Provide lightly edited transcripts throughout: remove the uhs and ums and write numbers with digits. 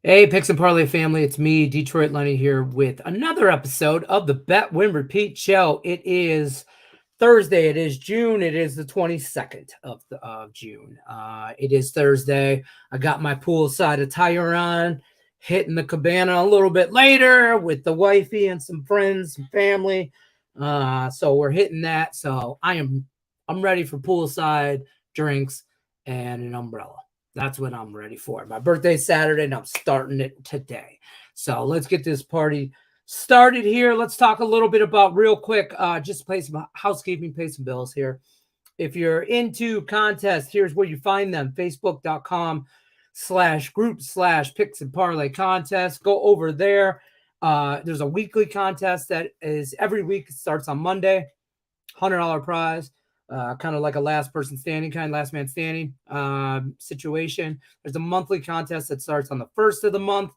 Hey, Picks and Parlay family, it's me, Detroit Lenny, here with another episode of the Bet Win Repeat Show. It is Thursday. It is June. It is the 22nd of June. It is Thursday. I got my poolside attire on, hitting the cabana a little bit later with the wifey and some friends and family. So we're hitting that. So I'm ready for poolside drinks and an umbrella. That's what I'm ready for. My birthday's Saturday, and I'm starting it today. So let's get this party started here. Let's talk a little bit about real quick, just play some housekeeping, pay some bills here. If you're into contests, here's where you find them. Facebook.com/group/Picks and Parlay contest. Go over there. There's a weekly contest that is every week. It starts on Monday. $100 prize. Kind of like a last man standing situation. There's a monthly contest that starts on the first of the month.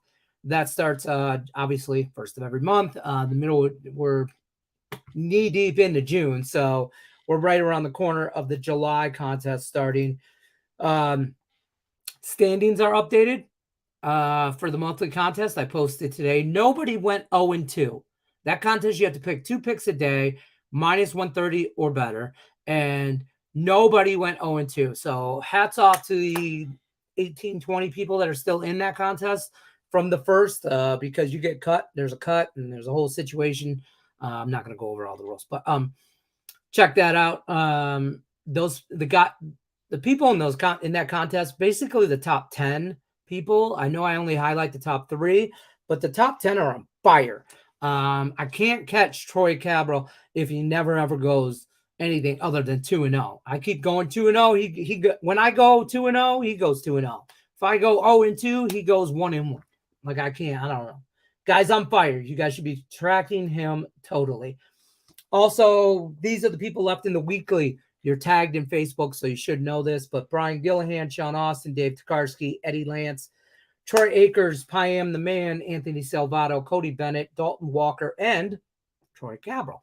That starts obviously first of every month. The middle, we're knee deep into June, so we're right around the corner of the July contest starting. Standings are updated for the monthly contest. I posted today. Nobody went 0-2. That contest, you have to pick 2 picks a day, minus 130 or better. And nobody went 0-2. So hats off to the 18, 20 people that are still in that contest from the first, because you get cut. There's a cut and there's a whole situation. I'm not going to go over all the rules, but check that out. The people in that contest, basically the top 10 people. I know I only highlight the top 3, but the top 10 are on fire. I can't catch Troy Cabral if he never ever goes anything other than 2-0. I keep going 2-0. When I go 2-0, he goes 2-0. If I go 0-2, he goes 1-1. Like I don't know. Guys, I'm fired. You guys should be tracking him totally. Also, these are the people left in the weekly. You're tagged in Facebook, so you should know this. But Brian Gillihan, Sean Austin, Dave Tokarski, Eddie Lance, Troy Akers, Payam the Man, Anthony Salvato, Cody Bennett, Dalton Walker, and Troy Cabral.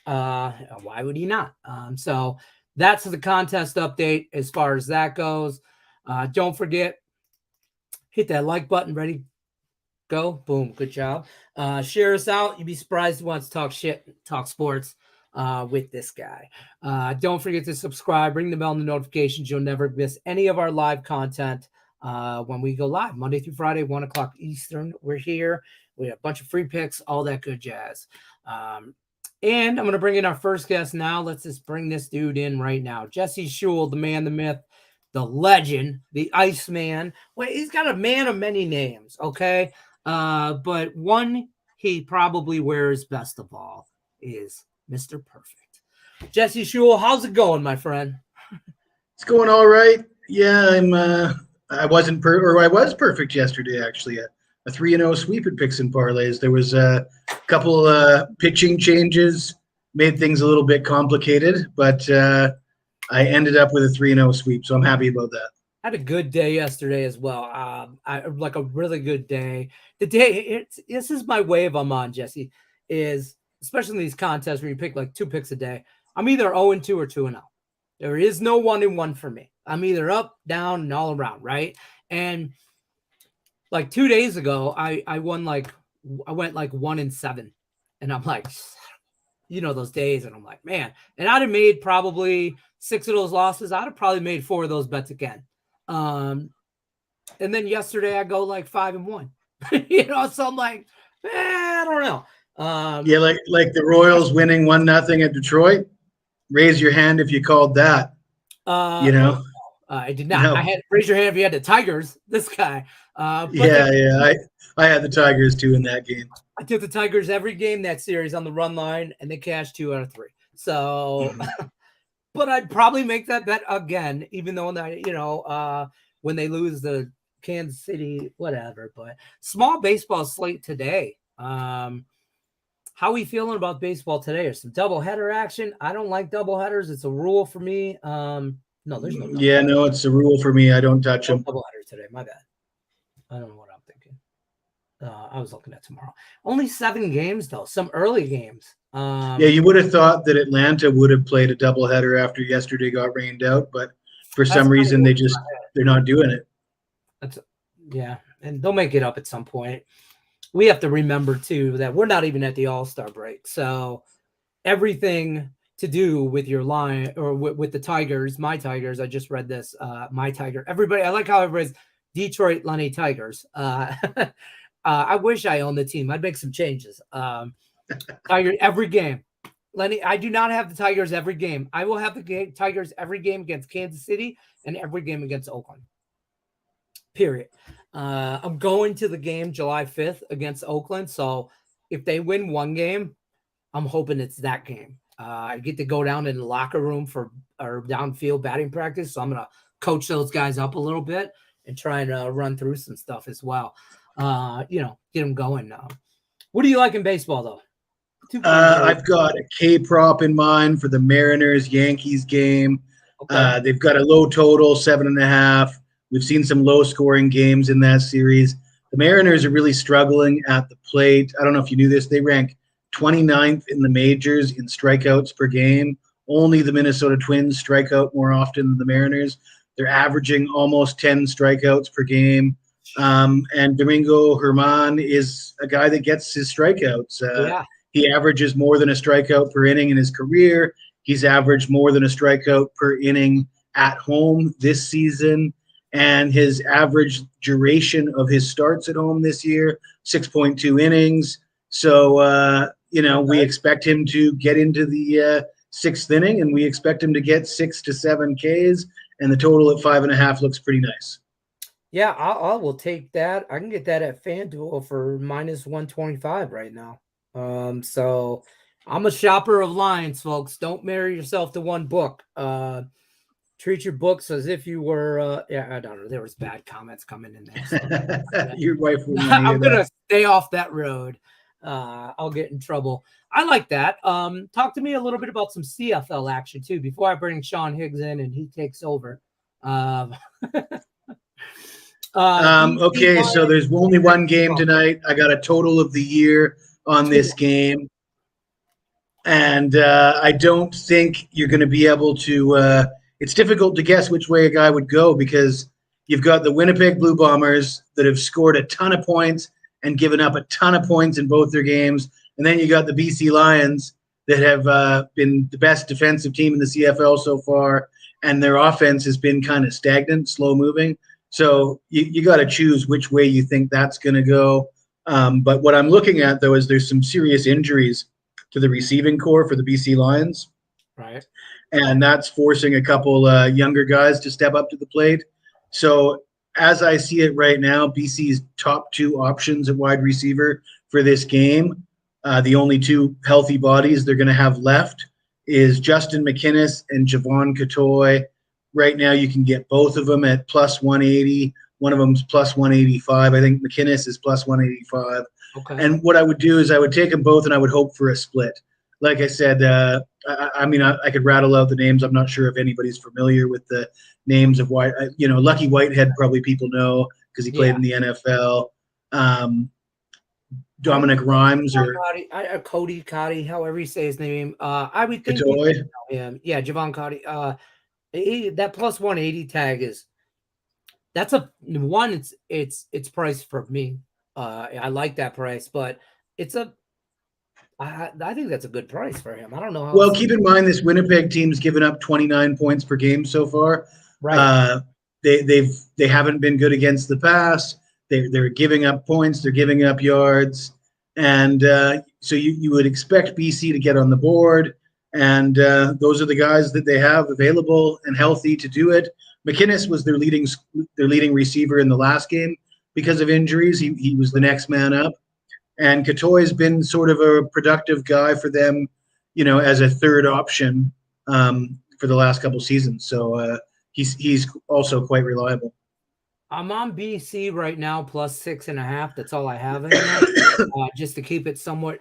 Why would he not? So that's the contest update as far as that goes. Don't forget, hit that like button. Ready? Go. Boom. Good job. Share us out. You'd be surprised who wants to talk shit, talk sports with this guy. Don't forget to subscribe. Ring the bell and the notifications. You'll never miss any of our live content when we go live. Monday through Friday, 1 o'clock Eastern. We're here. We have a bunch of free picks, all that good jazz. And I'm going to bring in our first guest now. Let's just bring this dude in right now. Jesse Schewel, the man, the myth, the legend, the Iceman. Well, he's got a man of many names, okay? But one he probably wears best of all is Mr. Perfect. Jesse Schewel, how's it going, my friend? It's going all right. Yeah, I was perfect yesterday, actually. A 3-0 sweep at Picks and Parlays. There was a couple pitching changes, made things a little bit complicated, but I ended up with a 3-0 sweep, so I'm happy about that. I had a good day yesterday as well. I like a really good day. This is my wave I'm on, Jesse, is especially in these contests where you pick like 2 picks a day. I'm either 0-2 or 2-0. There is no 1-1 for me. I'm either up, down, and all around, right? And like 2 days ago, I went like 1-7, and I'm like, those days, and I'm like, man, and I'd have made probably 6 of those losses. I'd have probably made 4 of those bets again. And then yesterday I go like 5-1, so I'm like, I don't know. Yeah, like the Royals winning 1-0 at Detroit. Raise your hand if you called that. I did not. No. Raise your hand if you had the Tigers. This guy. I had the Tigers too in that game. I took the Tigers every game that series on the run line, and they cashed 2 out of 3. So, but I'd probably make that bet again, even though when they lose the Kansas City, whatever. But small baseball slate today. How are we feeling about baseball today? There's some doubleheader action. I don't like doubleheaders. It's a rule for me. No, there's no. Yeah, no, it's a rule for me. I don't touch them. Doubleheader today. My bad. I don't know what I'm thinking. I was looking at tomorrow. Only 7 games though. Some early games. Yeah, you would have thought that Atlanta would have played a doubleheader after yesterday got rained out, but for some reason they're not doing it. Yeah, and they'll make it up at some point. We have to remember too that we're not even at the All-Star break, so everything to do with your line or with the Tigers, my Tigers. I just read this. My Tiger. Everybody. I like how everybody's Detroit Lenny Tigers. I wish I owned the team. I'd make some changes. Tiger every game. Lenny, I do not have the Tigers every game. I will have the Tigers every game against Kansas City and every game against Oakland. Period. I'm going to the game July 5th against Oakland. So if they win one game, I'm hoping it's that game. I get to go down in the locker room for our downfield batting practice. So I'm going to coach those guys up a little bit and try to run through some stuff as well. Get them going. What do you like in baseball, though? I've got a K prop in mind for the Mariners-Yankees game. Okay. They've got a low total, 7.5. We've seen some low-scoring games in that series. The Mariners are really struggling at the plate. I don't know if you knew this. They rank 29th in the majors in strikeouts per game. Only the Minnesota Twins strike out more often than the Mariners. They're averaging almost 10 strikeouts per game. And Domingo Germán is a guy that gets his strikeouts. He averages more than a strikeout per inning in his career. He's averaged more than a strikeout per inning at home this season. And his average duration of his starts at home this year, 6.2 innings. So, we expect him to get into the sixth inning, and we expect him to get 6 to 7 Ks, and the total at 5.5 looks pretty nice. Yeah, I will take that. I can get that at FanDuel for -125 right now. So I'm a shopper of lines, folks. Don't marry yourself to one book. Treat your books as if you were. I don't know. There was bad comments coming in there. So your wife will. I'm gonna stay off that road. I'll get in trouble. I like that. Talk to me a little bit about some CFL action too before I bring Sean Higgs in and he takes over. Okay, so there's only one game tonight. I got a total of the year on this game, and I don't think you're going to be able to. It's difficult to guess which way a guy would go because you've got the Winnipeg Blue Bombers that have scored a ton of points and given up a ton of points in both their games, and then you got the BC Lions that have been the best defensive team in the CFL so far, and their offense has been kind of stagnant, slow moving. So you got to choose which way you think that's going to go. But what I'm looking at, though, is there's some serious injuries to the receiving core for the BC Lions. Right. And that's forcing a couple younger guys to step up to the plate. So as I see it right now, BC's top two options at wide receiver for this game, the only two healthy bodies they're going to have left is Justin McInnis and Javon Catoy. Right now, you can get both of them at plus 180. One of them's plus 185. I think McInnis is plus 185. Okay. And what I would do is I would take them both and I would hope for a split. Like I said, I could rattle out the names. I'm not sure if anybody's familiar with the names of Lucky Whitehead. Probably people know because he played in the NFL. Dominic Rhymes or Cody Cotty, however you say his name. I would think him. Yeah, Javon Cotty. That plus 180 tag that's a one. It's priced for me. I like that price, but I think that's a good price for him. I don't know how. Well, keep in mind this Winnipeg team's given up 29 points per game so far. Right. They haven't been good against the pass. They're giving up points. They're giving up yards, and so you would expect BC to get on the board. And those are the guys that they have available and healthy to do it. McInnis was their leading receiver in the last game because of injuries. He was the next man up. And Catoy's been sort of a productive guy for them, as a third option for the last couple seasons. So he's also quite reliable. I'm on BC right now, plus 6.5. That's all I have in there, just to keep it somewhat.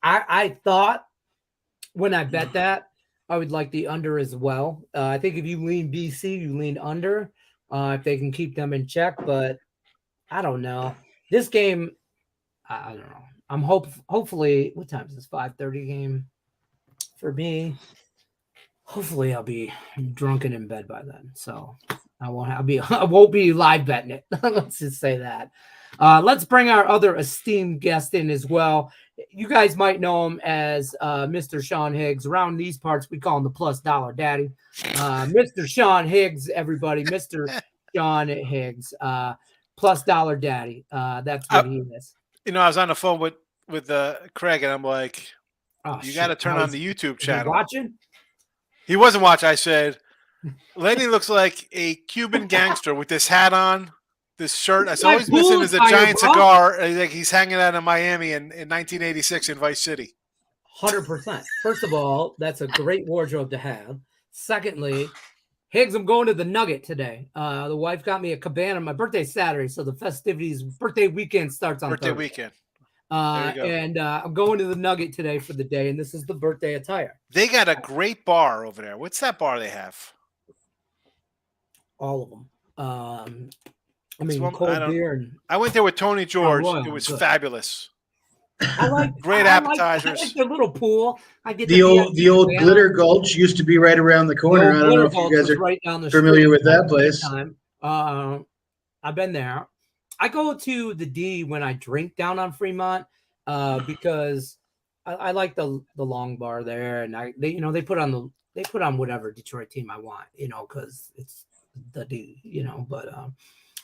I thought when I bet that, I would like the under as well. I think if you lean BC, you lean under if they can keep them in check. But I don't know. This game, I don't know. I'm hopefully, what time is this? 5:30 game for me. Hopefully, I'll be drunk and in bed by then. So I won't be live betting it. Let's just say that. Let's bring our other esteemed guest in as well. You guys might know him as Mr. Sean Higgs. Around these parts, we call him the plus dollar daddy. Mr. Sean Higgs, everybody. Mr. Sean Higgs, plus dollar daddy. That's what he is. I was on the phone with Craig, and I'm like, you got to turn on the YouTube channel. Watching? He wasn't watching. I said, Lenny looks like a Cuban gangster with this hat on, this shirt. I said, all he's missing is a giant cigar. Like he's hanging out in Miami in 1986 in Vice City. 100%. First of all, that's a great wardrobe to have. Secondly, Higgs, I'm going to the Nugget today. The wife got me a cabana. My birthday's Saturday, so the festivities, birthday weekend starts on Thursday. Weekend. And I'm going to the Nugget today for the day, and this is the birthday attire. They got a great bar over there. What's that bar they have? All of them. Cold beer. And I went there with Tony George. It was fabulous. I like great appetizers. I like the little pool. I get the old Glitter Gulch used to be right around the corner. I don't know if you guys are right down the familiar with that place. I've been there. I go to the D when I drink down on Fremont because I like the long bar there, and they put on whatever Detroit team I want, because it's the D, But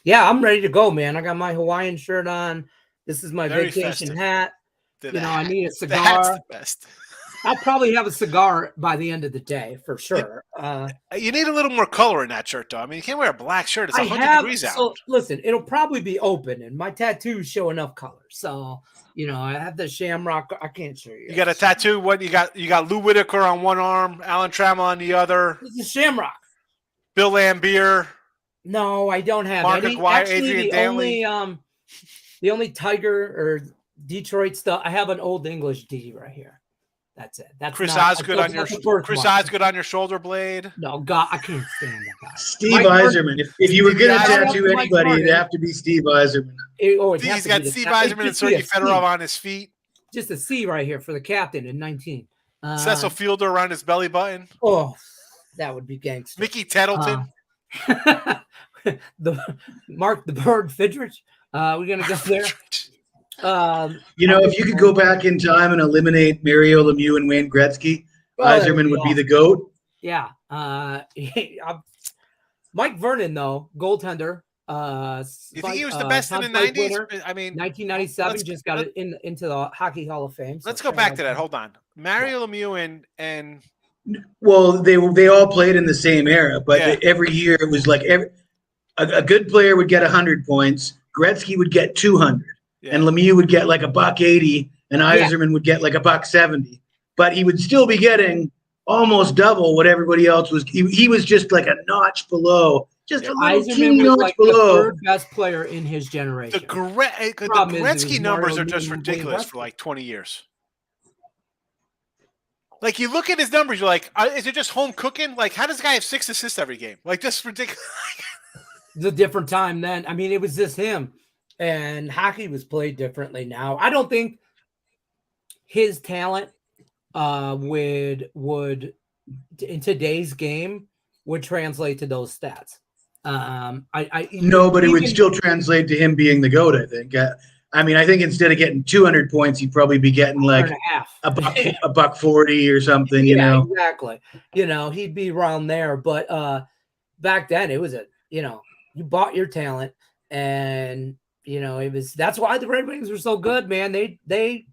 yeah, I'm ready to go, man. I got my Hawaiian shirt on. This is my vacation festive. Hat. I need a cigar. That's the best. I'll probably have a cigar by the end of the day for sure. You need a little more color in that shirt, though. I mean, you can't wear a black shirt. It's 100 degrees out. So listen, it'll probably be open, and my tattoos show enough color. So I have the shamrock. I can't show you. You got a tattoo. What you got? You got Lou Whitaker on one arm, Alan Trammell on the other. This is shamrock. Bill Lambier. No, I don't have Mark any. McGuire, Actually, Adrian Danley. The only Tiger or Detroit stuff. I have an Old English D right here. That's it. That's Chris Osgood on your shoulder blade. No, God, I can't stand that guy. Steve Yzerman. If you were going to tattoo anybody, it'd have to be Steve Yzerman. He's got Steve Yzerman and Sergei Fedorov on his feet. Just a C right here for the captain in 19. Cecil Fielder around his belly button. Oh, that would be gangster. Mickey Tettleton. Mark the Bird Fidrich. We're going to go there. If you could go back in time and eliminate Mario Lemieux and Wayne Gretzky, Yzerman would be the GOAT. Yeah. Mike Vernon, though, goaltender. You think he was the best in the 90s? Winner, I mean, 1997 just got it into the Hockey Hall of Fame. Let's go back to that. Hold on. Mario Lemieux and well, they all played in the same era, but every year it was like a good player would get 100 points, Gretzky would get 200. Yeah. And Lemieux would get like $180, and Yzerman would get like $170. But he would still be getting almost double what everybody else was. He was just like a notch below, just a little teeny notch below. The third best player in his generation. The Gretzky numbers are just ridiculous for like 20 years. Like you look at his numbers, you're like, is it just home cooking? Like, how does the guy have 6 assists every game? Like, this is ridiculous. It's a different time then. I mean, it was just him. And hockey was played differently now. I don't think his talent would in today's game would translate to those stats. But it would still translate to him being the GOAT, I think. I think instead of getting 200 points, he'd probably be getting like a $140 or something, Yeah, exactly. He'd be around there. But back then it was you bought your talent, and that's why the Red Wings were so good, man. They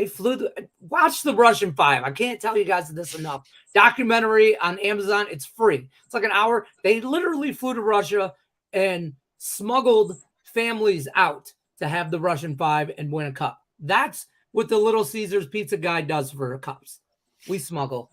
flew. Watch the Russian Five. I can't tell you guys this enough. Documentary on Amazon. It's free. It's like an hour. They literally flew to Russia and smuggled families out to have the Russian Five and win a cup. That's what the Little Caesars Pizza Guy does for cups. We smuggle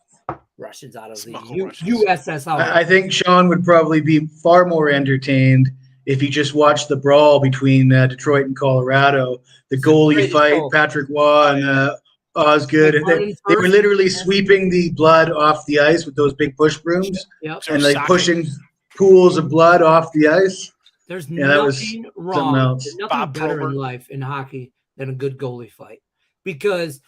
Russians out of the USSR. I think Sean would probably be far more entertained if you just watched the brawl between Detroit and Colorado, the goalie fight, Patrick Waugh and Osgood. They were literally sweeping the blood off the ice with those big push brooms and like pushing pools of blood off the ice. There's nothing wrong. There's nothing better in life in hockey than a good goalie fight, because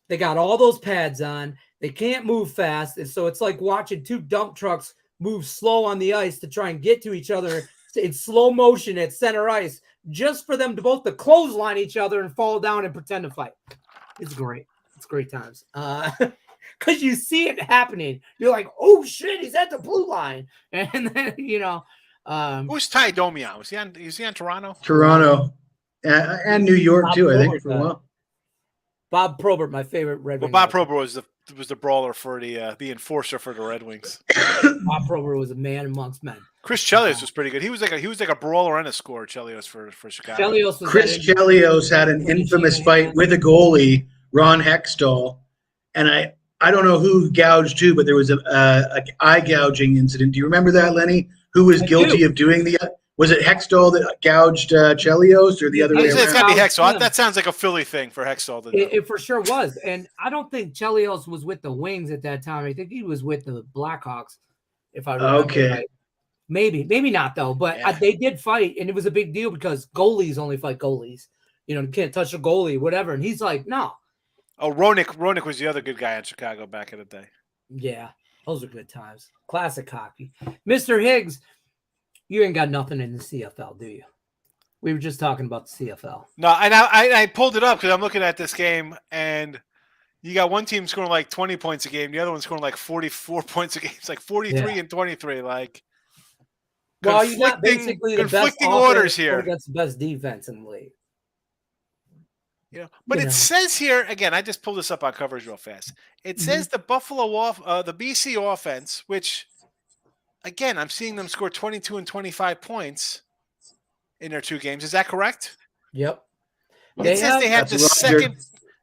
they got all those pads on. They can't move fast. And so it's like watching two dump trucks move slow on the ice to try and get to each other in slow motion at center ice, just for them to both to clothesline each other and fall down and pretend to fight. It's great. It's great times. Because you see it happening. You're like, oh shit, he's at the blue line. And then, who's Ty Domian? Is he on Toronto? Toronto and New York Bob too, I think, Probert, for a while. Bob Probert, my favorite Red Wing. Bob Probert was the brawler for the enforcer for the Red Wings. Bob Probert was a man amongst men. Chris Chelios was pretty good. He was like a brawler and a scorer. Chelios for Chicago. Chris Chelios had an infamous fight with a goalie, Ron Hextall, and I don't know who gouged who, but there was a eye gouging incident. Do you remember that, Lenny? Who was guilty of doing the? Was it Hextall that gouged Chelios, or the other way around? It's got to be Hextall. That sounds like a Philly thing for Hextall to do. It for sure was, and I don't think Chelios was with the Wings at that time. I think he was with the Blackhawks, if I remember right. Maybe not though. But they did fight, and it was a big deal because goalies only fight goalies. You can't touch a goalie, whatever. And he's like, no. Oh, Roenick was the other good guy in Chicago back in the day. Yeah, those are good times. Classic hockey. Mr. Higgs, you ain't got nothing in the CFL, do you? We were just talking about the CFL. No, and I pulled it up because I'm looking at this game, and you got one team scoring like 20 points a game, the other one scoring like 44 points a game. It's like 43 and 23. Like, well, you got basically the best conflicting orders here against the best defense in the league. But it says here again. I just pulled this up on coverage real fast. It says the the BC offense, which again I'm seeing them score 22 and 25 points in their two games. Is that correct? Yep. It says they have the second.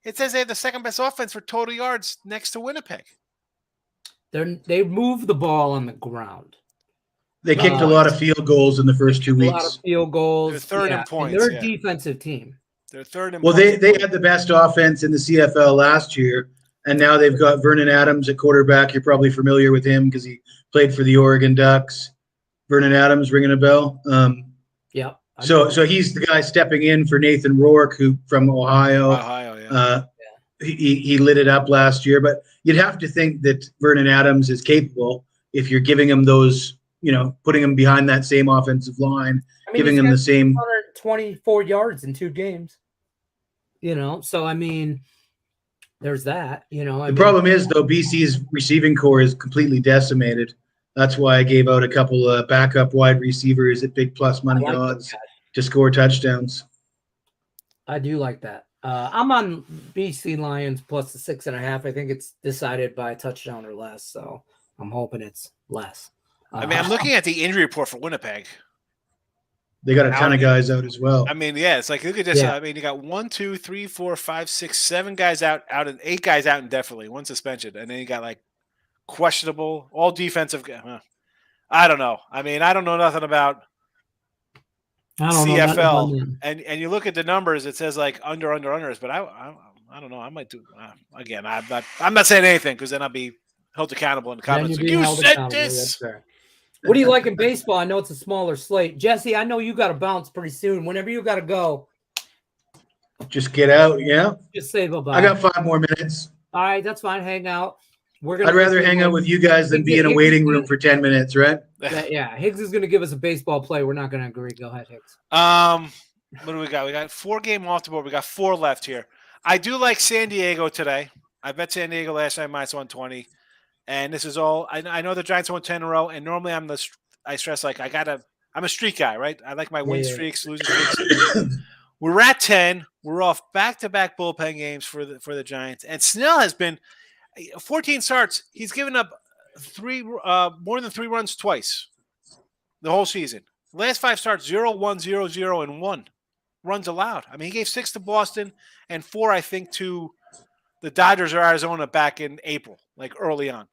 It says they have the second best offense for total yards next to Winnipeg. They move the ball on the ground. They kicked a lot of field goals in the first 2 weeks. A lot of field goals. They're third in points. They're a defensive team. They're third in points. Well, they had the best offense in the CFL last year, and now they've got Vernon Adams at quarterback. You're probably familiar with him because he played for the Oregon Ducks. Vernon Adams, ringing a bell? Yeah. So he's the guy stepping in for Nathan Rourke, who from Ohio. He lit it up last year, but you'd have to think that Vernon Adams is capable if you're giving him those, putting him behind that same offensive line, giving him the same 124 yards in 2 games. So I mean, there's that. The problem is though, BC's receiving core is completely decimated. That's why I gave out a couple of backup wide receivers at big plus money odds to score touchdowns. I do like that. I'm on BC Lions plus the 6.5. I think it's decided by a touchdown or less, so I'm hoping it's less. I'm looking at the injury report for Winnipeg. They got a ton of guys out as well. I mean, it's like look at this. I mean, you got 1, 2, 3, 4, 5, 6, 7 guys out, and 8 guys out indefinitely, 1 suspension, and then you got like questionable, all defensive. I don't know. I mean, I don't know nothing about CFL, and you look at the numbers. It says like unders, but I don't know. I might do again. I'm not saying anything because then I'll be held accountable in the comments. Like, you said this. What do you like in baseball? I know it's a smaller slate. Jesse, I know you got to bounce pretty soon. Whenever you got to go, just get out. Yeah, just say bye-bye. I got 5 more minutes. All right, that's fine. Hang out. I'd rather hang out with you guys than be in a waiting room for 10 minutes, right? Yeah, Higgs is going to give us a baseball play. We're not going to agree. Go ahead, Higgs. What do we got? We got 4 game off the board. We got 4 left here. I do like San Diego today. I bet San Diego last night minus 120. And this is all I know the Giants won 10 in a row. And normally I stress like I'm a streak guy, right? I like my win streaks, losing streaks. We're at 10. We're off back-to-back bullpen games for the Giants. And Snell has been 14 starts. He's given up more than 3 runs twice the whole season. Last 5 starts, 0, 1, 0, 0, and 1 runs allowed. I mean, he gave 6 to Boston and 4, I think, to the Dodgers or Arizona back in April, like early on.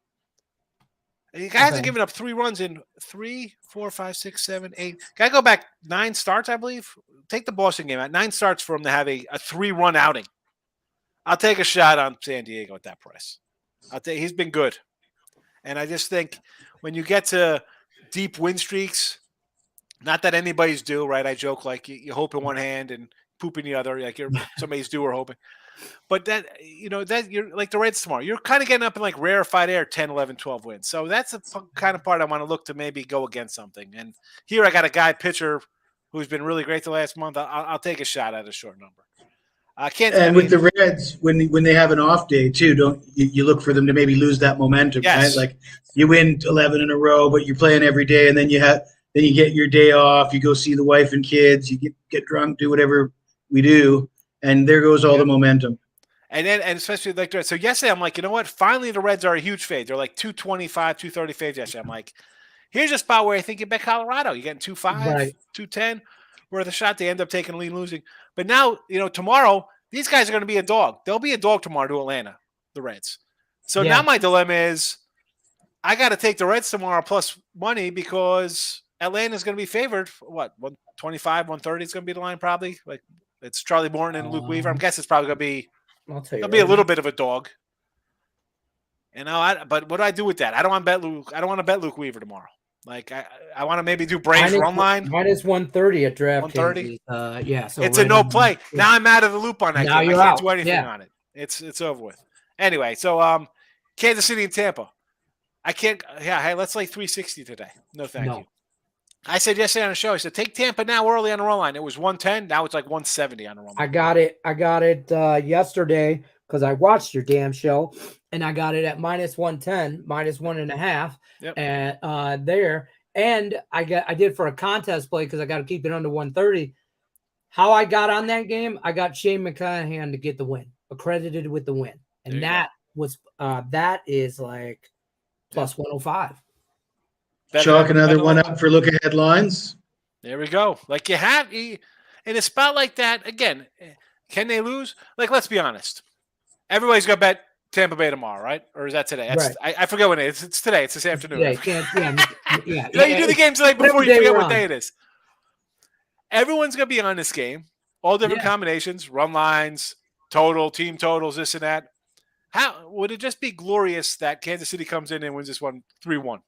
And the guy hasn't given up 3 runs in 3, 4, 5, 6, 7, 8. Got to go back 9 starts, I believe. Take the Boston game out. 9 starts for him to have a 3-run outing. I'll take a shot on San Diego at that price. He's been good. And I just think when you get to deep win streaks, not that anybody's due, right? I joke like you hope in one hand and poop in the other, like somebody's due or hoping. But that you're like the Reds tomorrow. You're kind of getting up in like rarefied air, 10, 11, 12 wins. So that's the kind of part I want to look to maybe go against something. And here I got a guy pitcher who's been really great the last month. I'll take a shot at a short number. With the Reds, when they have an off day too, don't you look for them to maybe lose that momentum, yes. right? Like you win 11 in a row, but you're playing every day, and then you get your day off. You go see the wife and kids. You get drunk, do whatever we do, and there goes all the momentum. And especially like so yesterday, I'm like, you know what? Finally, the Reds are a huge fade. They're like 225, 230 fades yesterday. I'm like, here's a spot where I think you bet Colorado. You're getting 2.5, Right. 210 worth a shot. They end up taking a lead, losing. But now, tomorrow, these guys are going to be a dog. They'll be a dog tomorrow to Atlanta, the Reds. So now my dilemma is I got to take the Reds tomorrow plus money because Atlanta's going to be favored. For what, 125, 130 is going to be the line probably? Like it's Charlie Morton and Luke Weaver. I'm guessing it's probably going to be it'll be a little bit of a dog. But what do I do with that? I don't want to bet Luke Weaver tomorrow. Like I want to maybe do Braves run line. Minus 130 at DraftKings. 130. So it's a no play. Now I'm out of the loop on that now game. You're I can't out. do anything on it. It's over with. Anyway, so Kansas City and Tampa. I can't. Yeah, hey, let's lay 360 today. No, thank you. I said yesterday on the show. I said take Tampa now early on the run line. It was 110. Now it's like 170 on the run line. I got it yesterday because I watched your damn show, and I got it at minus 110, minus 1.5, and there. And I did for a contest play because I got to keep it under 130. How I got on that game, I got Shane McClanahan to get the win, accredited with the win, and that is like plus 105. Chalk another one up for look ahead lines. There we go. Like you have in a spot like that again. Can they lose? Like, let's be honest. Everybody's got to bet Tampa Bay tomorrow, right? Or is that today? Right. I forget when it is. It's today. It's this afternoon. Yeah. You do the games like before you forget what day it is. Everyone's going to be on this game. All different combinations, run lines, total, team totals, this and that. How would it just be glorious that Kansas City comes in and wins this one 3-1?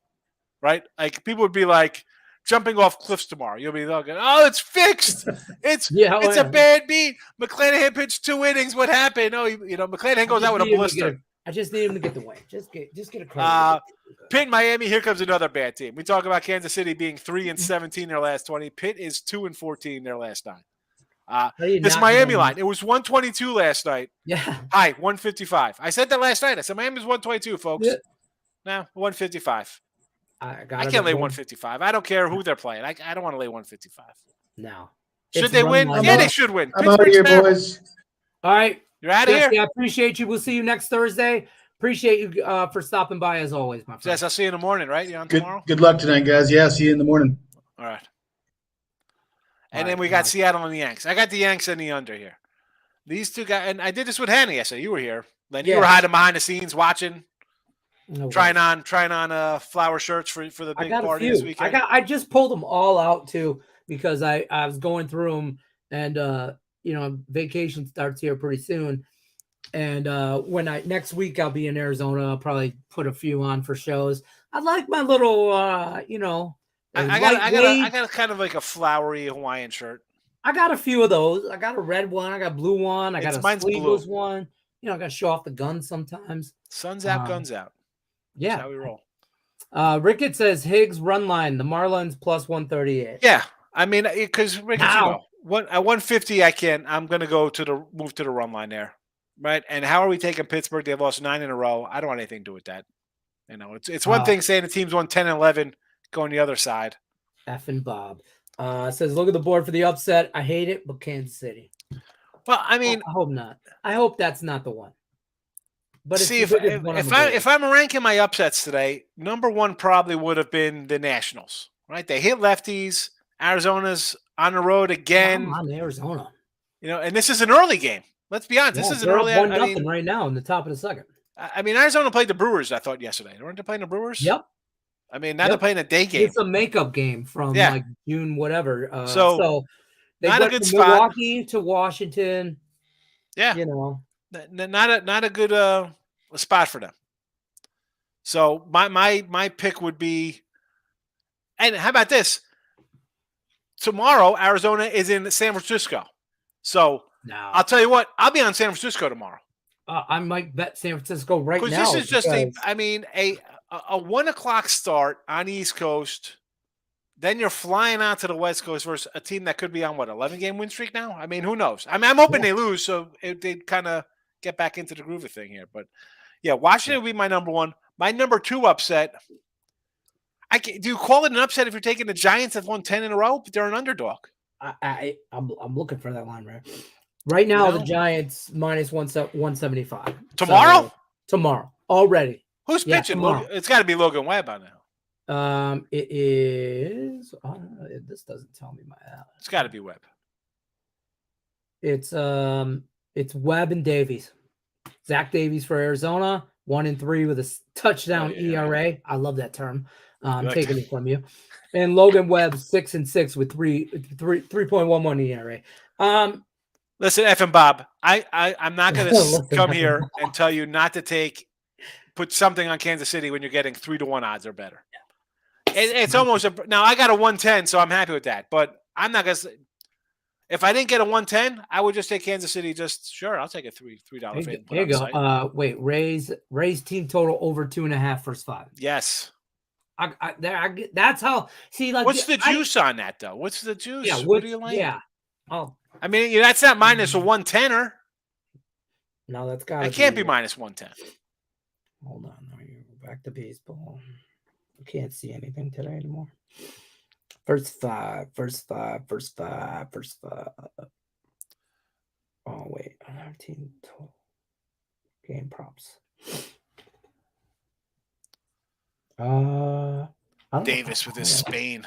Right? Like people would be like jumping off cliffs tomorrow. You'll be looking, it's fixed. It's a bad beat. McClanahan pitched 2 innings. What happened? McClanahan goes out with a blister. I just need him to get the win. Just get a credit. Pitt, Miami. Here comes another bad team. We talk about Kansas City being 3-17 in their last 20. Pitt is 2-14 in their last 9. This Miami line. It was 122 last night. Yeah. Hi, 155. I said that last night. I said Miami's 122, folks. Yeah. Now 155. I can't lay 155. I don't care who they're playing. I don't want to lay 155. No. Should they win? Yeah, they should win. I'm out of here, boys. All right. You're out of here. I appreciate you. We'll see you next Thursday. Appreciate you for stopping by as always, my friend. Yes, I'll see you in the morning, right? You're on tomorrow? Good luck tonight, guys. Yeah, see you in the morning. All right. And then we got Seattle and the Yanks. I got the Yanks and the under here. These two guys, and I did this with Hanny yesterday. You were here. Then you were hiding behind the scenes watching. Trying on flower shirts for the big party this weekend. I just pulled them all out too because I was going through them and vacation starts here pretty soon. And next week I'll be in Arizona, I'll probably put a few on for shows. I like my little I got a kind of like a flowery Hawaiian shirt. I got a few of those. I got a red one, I got a blue one, I got a sleeveless one. I got to show off the guns sometimes. Sun's out, guns out. Yeah. That's how we roll. Rickett says Higgs run line, the Marlins plus 138. Yeah. I mean, because Rickett, at 150, I'm going to move to the run line there. Right. And how are we taking Pittsburgh? They've lost 9 in a row. I don't want anything to do with that. It's one thing saying the team's won 10 and 11 going the other side. Effing Bob says, look at the board for the upset. I hate it, but Kansas City. Well, I mean, I hope not. I hope that's not the one. But see, if I'm ranking my upsets today, number one probably would have been the Nationals, right? They hit lefties. Arizona's on the road again. I'm on Arizona. And this is an early game. Let's be honest. This is an early 1-0 right now in the top of the second. I mean, Arizona played the Brewers, I thought, yesterday. Weren't they playing the Brewers? Yep. I mean, now they're playing a day game. It's a makeup game from like June, whatever. So they not went a good from spot. Milwaukee to Washington. Yeah. Not a good spot for them. So my pick would be, and how about this? Tomorrow, Arizona is in San Francisco. So No, I'll tell you what, I'll be on San Francisco tomorrow. I might bet San Francisco right now. Because this is just because a 1:00 start on the East Coast. Then you're flying out to the West Coast versus a team that could be on 11-game win streak now. I mean, who knows? I mean, I'm hoping they lose, so they kind of get back into the groove of thing here. But yeah, Washington would be my number one. My number two upset. Do you call it an upset if you're taking the Giants that won 10 in a row? But they're an underdog. I'm looking for that line right now. The Giants minus 175 tomorrow. So, tomorrow already. Who's pitching? It's got to be Logan Webb by now. It is. This doesn't tell me my. It's got to be Webb. It's Webb and Davies. Zach Davies for Arizona, 1-3 with a touchdown ERA. I love that term. I'm taking it from you. And Logan Webb 6-6 with 3.11 ERA. Listen, F and Bob, I'm not going to come here and tell you not to put something on Kansas City when you're getting 3-1 odds or better. It's almost now. I got a 110, so I'm happy with that. But I'm not going to. If I didn't get a 110, I would just take Kansas City. I'll take a $3 fade. There you go. Wait, Rays team total over 2.5 first 5. Yes. That's how. See, like, what's the juice on that though? What's the juice? Yeah, what do you like? Yeah. Oh, I mean, that's not minus a 110er. No, that's got. It can't be minus 110. Hold on, now you go back to baseball. I can't see anything today anymore. First five. Oh wait, 19 total game props. Davis with his Spain.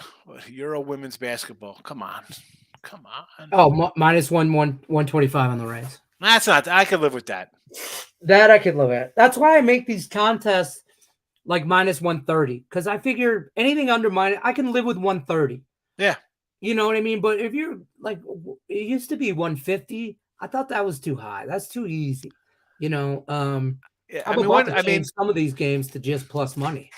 Euro women's basketball. Come on. Oh, minus 125 on the Rays. That's not. I could live with that. That I could live with. That's why I make these contests like minus 130 because I figure anything under I can live with 130. Yeah. You know what I mean? But if you're like, it used to be 150. I thought that was too high. That's too easy. You know, I mean, some of these games to just plus money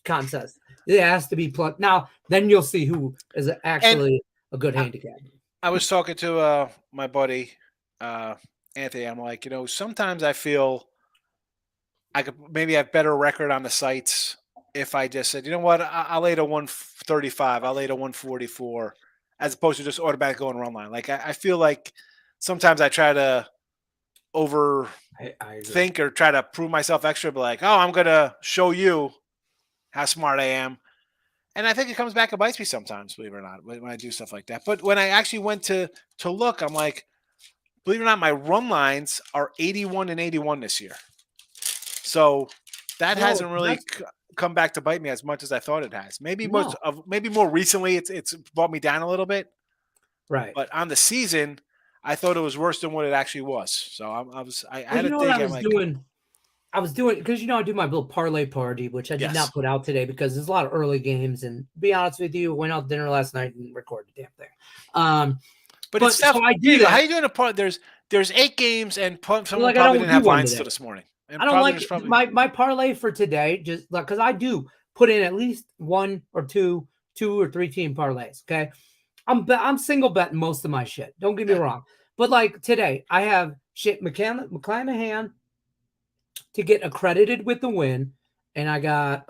contest. It has to be plus. Now, then you'll see who is actually a good handicap. I was talking to my buddy Anthony. I'm like, sometimes I feel I could maybe have better record on the sites if I just said, you know what, I'll lay to 135, I'll lay to 144, as opposed to just automatically going run line. Like I feel like sometimes I try to think or try to prove myself extra, but like, oh, I'm gonna show you how smart I am. And I think it comes back and bites me sometimes, believe it or not, when I do stuff like that. But when I actually went to look, I'm like, believe it or not, my run lines are 81 and 81 this year. So that hasn't really come back to bite me as much as I thought it has. Maybe more recently, it's brought me down a little bit. Right. But on the season, I thought it was worse than what it actually was. So I had to think. I was doing because I do my little parlay party, which I did not put out today because there's a lot of early games. And to be honest with you, went out to dinner last night and recorded the damn thing. But it's stuff. So I do that. How you doing a parlay? There's 8 games, and someone probably didn't have lines till this morning. And I don't like my parlay for today, just because I do put in at least 1 or 2 or 3 team parlays. Okay, I'm single betting most of my shit. Don't get me wrong, but like today, I have McClanahan to get accredited with the win, and I got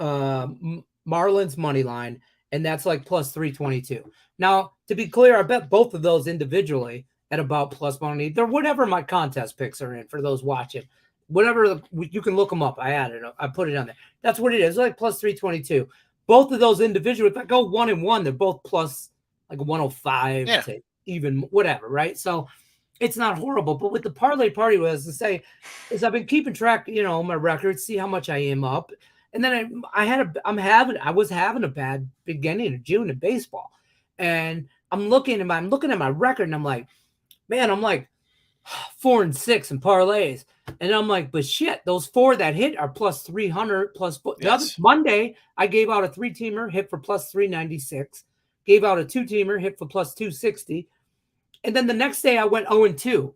Marlins money line, and that's like plus 322. Now, to be clear, I bet both of those individually at about plus money. They're whatever my contest picks are in for those watching. Whatever, you can look them up. I added it. I put it on there. That's what it is. It's like plus 322. Both of those individually, if I go 1-1, they're both plus like 105 to even whatever, right? So it's not horrible. But with the parlay party, what I was to say is I've been keeping track, my records, see how much I am up. And then I was having a bad beginning of June in baseball. And I'm looking at my record and I'm like, man, I'm like 4-6 in parlays. And I'm like, but shit, those 4 that hit are plus 300 plus. Monday, I gave out a 3-teamer hit for plus 396, gave out a 2-teamer hit for plus 260. And then the next day I went 0-2.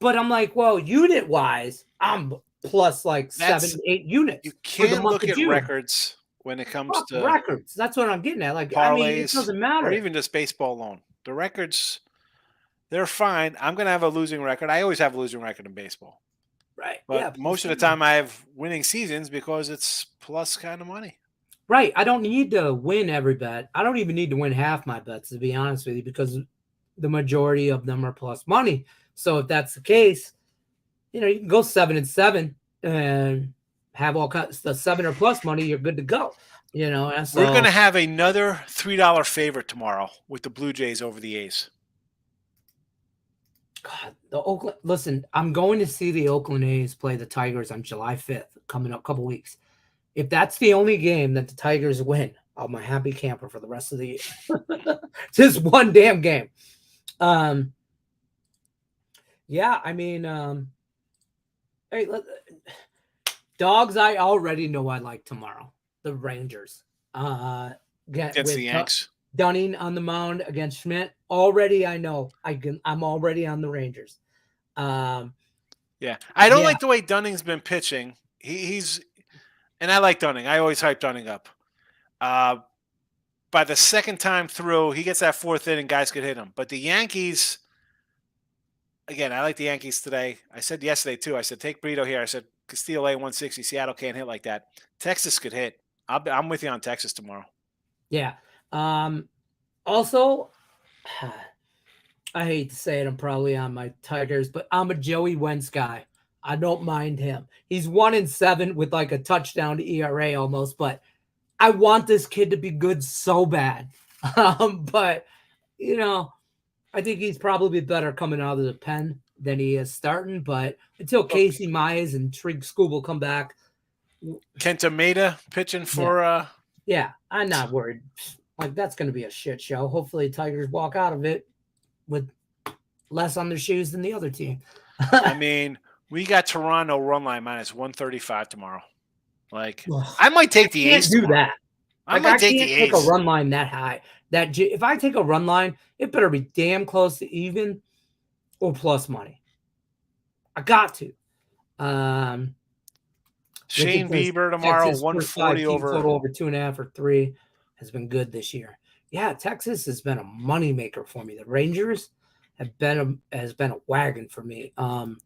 But I'm like, well, unit wise, I'm plus like 7-8 units. You can't look at records when it comes to records. That's what I'm getting at. Like, parlays, it doesn't matter. Or even just baseball alone. The records, They're fine. I'm going to have a losing record. I always have a losing record in baseball. Right. But Yeah. most of the time I have winning seasons because it's plus kind of money. Right. I don't need to win every bet. I don't even need to win half my bets, to be honest with you, because the majority of them are plus money. So if that's the case, you can go 7-7 and have all kinds the 7 or plus money. You're good to go. And so We're going to have another $3 favorite tomorrow with the Blue Jays over the A's. God, the Oakland. Listen, I'm going to see the Oakland A's play the Tigers on July 5th, coming up a couple weeks. If that's the only game that the Tigers win, I'm a happy camper for the rest of the year. Just one damn game. Yeah, I mean, hey, dogs. I already know I like tomorrow. The Rangers. Against the Yanks. Dunning on the mound against Schmidt. Already, I know I'm already on the Rangers. Yeah, I don't like the way Dunning's been pitching. He's, and I like Dunning. I always hype Dunning up. By the second time through, he gets that fourth inning, guys could hit him. But the Yankees, again, I like the Yankees today. I said yesterday too. I said take Brito here. I said Castillo A 160. Seattle can't hit like that. Texas could hit. I'm with you on Texas tomorrow. Yeah. Also, I hate to say it, I'm probably on my Tigers, but I'm a Joey Wentz guy. I don't mind him. He's 1-7 with like a touchdown to ERA almost, but I want this kid to be good so bad. But I think he's probably better coming out of the pen than he is starting. But until Casey Mize and Trig Skubal come back, Kenta Maeda pitching for. Yeah, I'm not worried. Like, that's going to be a shit show. Hopefully, Tigers walk out of it with less on their shoes than the other team. I mean, we got Toronto run line minus 135 tomorrow. Like, I might take the A's. Do that. I might take the A's. Take a run line that high. If I take a run line, it better be damn close to even or plus money. I got to. Shane Bieber tomorrow, Texas 140 over. Total over 2.5 or 3 has been good this year. Yeah, Texas has been a moneymaker for me. The Rangers has been a wagon for me. The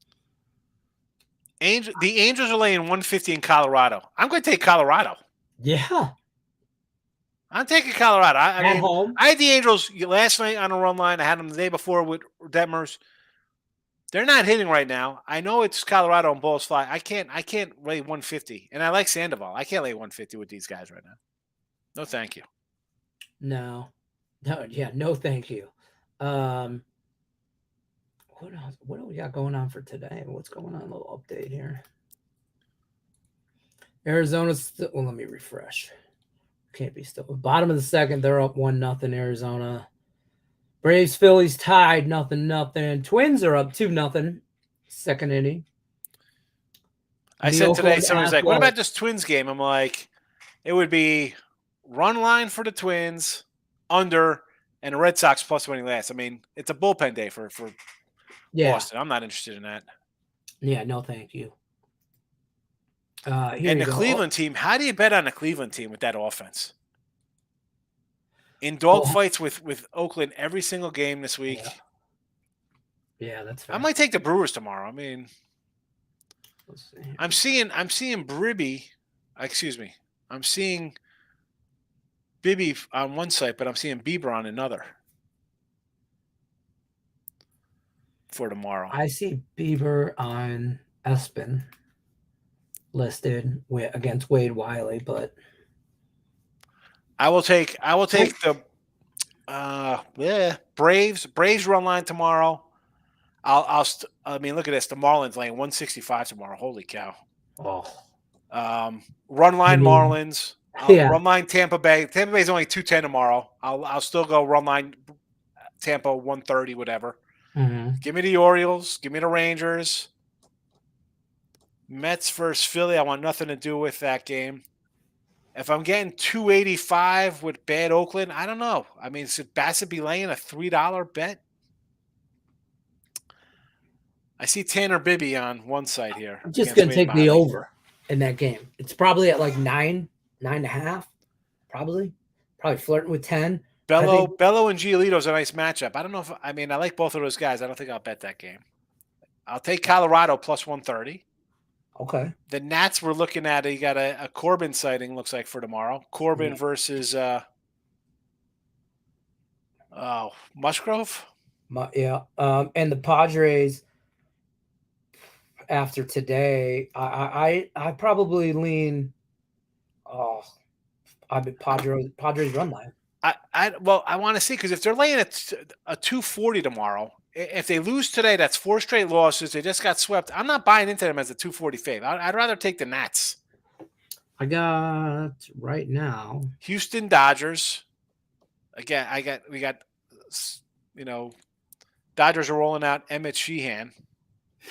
Angels are laying 150 in Colorado. I'm going to take Colorado. Yeah. I'm taking Colorado. I mean, home. I had the Angels last night on a run line. I had them the day before with Detmers. They're not hitting right now. I know it's Colorado and balls fly. I can't lay 150. And I like Sandoval. I can't lay 150 with these guys right now. No, thank you. No, thank you. What else? What do we got going on for today? What's going on? A little update here. Arizona's well, let me refresh. Can't be still. Bottom of the second, they're up 1-0. Arizona. Braves, Phillies tied 0-0. Twins are up 2-0. Second inning. I said today, somebody's like, "What about this Twins game?" I'm like, it would be run line for the Twins, under, and the Red Sox plus winning last. I mean, it's a bullpen day for Boston. I'm not interested in that. Yeah, no, thank you. And the Cleveland team, how do you bet on the Cleveland team with that offense? In dogfights with Oakland every single game this week. Yeah, that's fair. I might take the Brewers tomorrow. I mean, let's see. I'm seeing Bibby. Excuse me. I'm seeing Bibby on one site, but I'm seeing Bieber on another for tomorrow. I see Bieber on Espen listed against Wade Wiley, but I will take the Braves run line tomorrow. I mean, look at this. The Marlins laying 165 tomorrow. Holy cow! Oh, run line Marlins. Run line Tampa Bay. Tampa Bay is only 210 tomorrow. I'll still go run line Tampa 130, whatever. Mm-hmm. Give me the Orioles. Give me the Rangers. Mets versus Philly. I want nothing to do with that game. If I'm getting 285 with bad Oakland, I don't know. I mean, should Bassett be laying a $3 bet? I see Tanner Bibby on one side here. I'm just going to take the over in that game. It's probably at like 9.5. Probably flirting with 10. Bello think- and Giolito's a nice matchup. I don't know if I like both of those guys. I don't think I'll bet that game. I'll take Colorado plus 130. Okay. The Nats we're looking at. You got a Corbin sighting. Looks like for tomorrow. Corbin versus Musgrove. And the Padres after today, I probably lean. Oh, Padres run line. I want to see because if they're laying a 240 tomorrow, if they lose today, that's 4 straight losses. They just got swept. I'm not buying into them as a 240 fave. I'd rather take the Nats. I got right now Houston Dodgers. Again, we got Dodgers are rolling out Emmett Sheehan.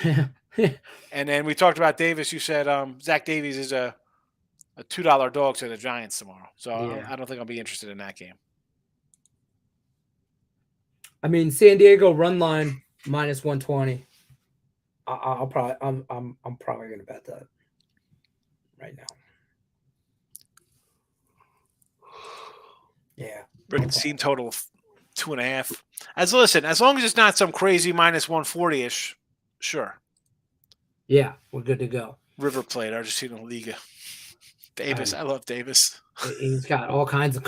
And then we talked about Davis. You said Zach Davies is a $2 dog to the Giants tomorrow. So I don't think I'll be interested in that game. I mean, San Diego run line minus 120. I'm probably gonna bet that right now. Yeah. Ricketts team total of 2.5. As long as it's not some crazy minus 140-ish, sure. Yeah, we're good to go. River Plate, Argentina Liga. Davis, I love Davis. He's got all kinds of.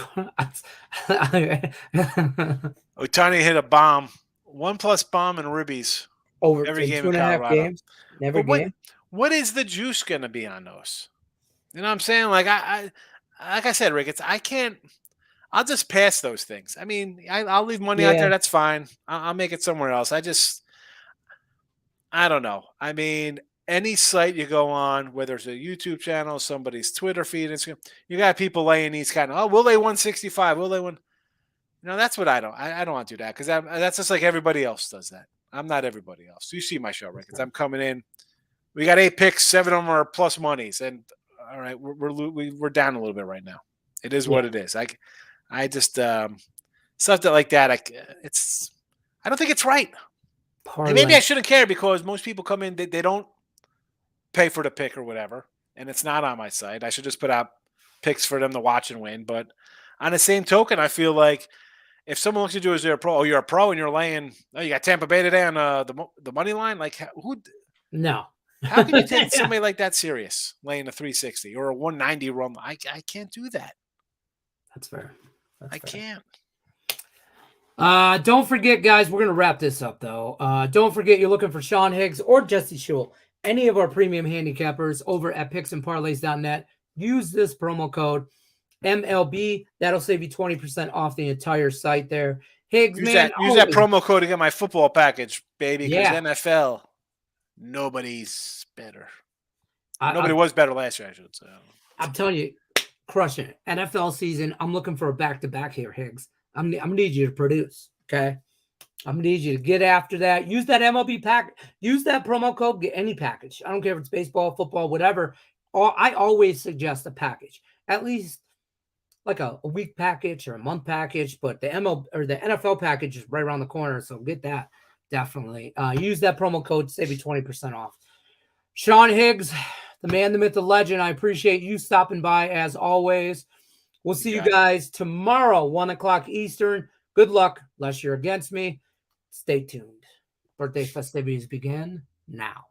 Ohtani hit a bomb, 1+ bomb and ribbies Over every game 2.5 in Colorado. games. Every game. What is the juice going to be on those? You know what I'm saying? Like I said, Ricketts, I can't. I'll just pass those things. I mean, I'll leave money out there. That's fine. I'll make it somewhere else. I don't know. I mean, any site you go on, whether it's a YouTube channel, somebody's Twitter feed, Instagram, you got people laying these kind of, will they 165? Will they win? That's what I don't want to do that because that's just like everybody else does that. I'm not everybody else. You see my show, Ricketts. I'm coming in. We got 8 picks, 7 of them are plus monies, and all right, we're down a little bit right now. It is what it is. I just stuff like that. I don't think it's right. And maybe I shouldn't care because most people come in, they don't pay for the pick or whatever, and it's not on my site. I should just put out picks for them to watch and win. But on the same token, I feel like if someone looks at you as they're a pro, you're a pro and you're laying, you got Tampa Bay today on the money line. Like who? No. How can you take somebody like that serious, laying a 360 or a 190 run? I can't do that. That's fair. I can't. Don't forget, guys, we're going to wrap this up, though. Don't forget you're looking for Sean Higgs or Jesse Schul, any of our premium handicappers over at picksandparlays.net. Use this promo code MLB. That'll save you 20% off the entire site there. Higgs, use that promo code to get my football package, baby, because NFL, nobody's better. Nobody was better last year, I should say. I'm telling you, crushing it. NFL season, I'm looking for a back-to-back here, Higgs. I'm going to need you to produce, okay? I'm going to need you to get after that. Use that MLB pack. Use that promo code. Get any package. I don't care if it's baseball, football, whatever. I always suggest a package. At least like a week package or a month package. But the NFL package is right around the corner, so get that definitely. Use that promo code to save you 20% off. Sean Higgs, the man, the myth, the legend, I appreciate you stopping by as always. We'll see you guys tomorrow, 1 o'clock Eastern. Good luck, unless you're against me. Stay tuned. Birthday festivities begin now.